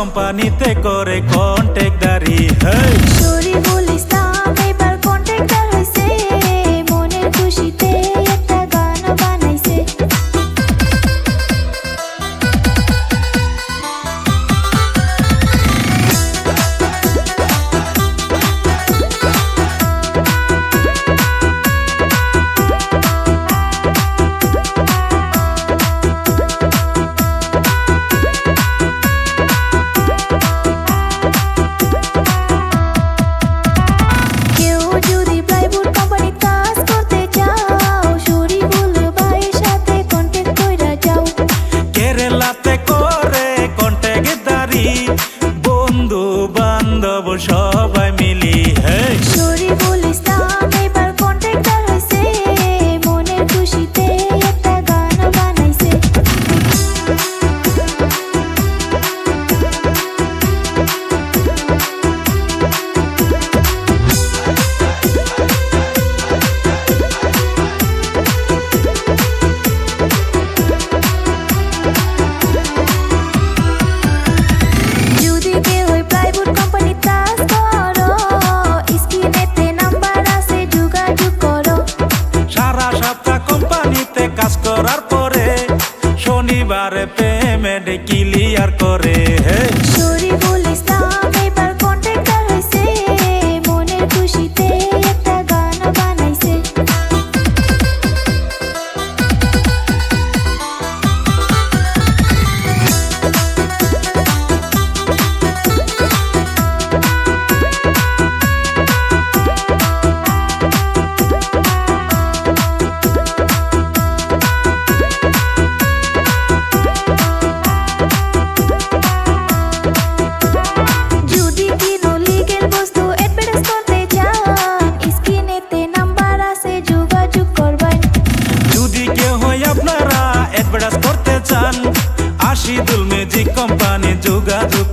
কোম্পানিতে করে কন্ট্রাক্টদারি। শরীফুল ইসলাম এবার কন্ট্রাক্টর হইছে, মনের খুশিতে একটা গান বানাইছে। বন্ধু বান্ধব সবাই মিলি শরীফুল ইসলাম এবার কন্ট্রাক্টর হইছে, মনের খুশিতে একটা গান বানাইছে। কাজ করার পরে শনিবারে পেমেন্ট ক্লিয়ার করে। শরীফুল ইসলাম এবার কন্ট্রাক্টর হইছে, মনের খুশিতে একটা গান বানাইছে। রাশিদুল ম্যাজিক কোম্পানি যোগাযোগ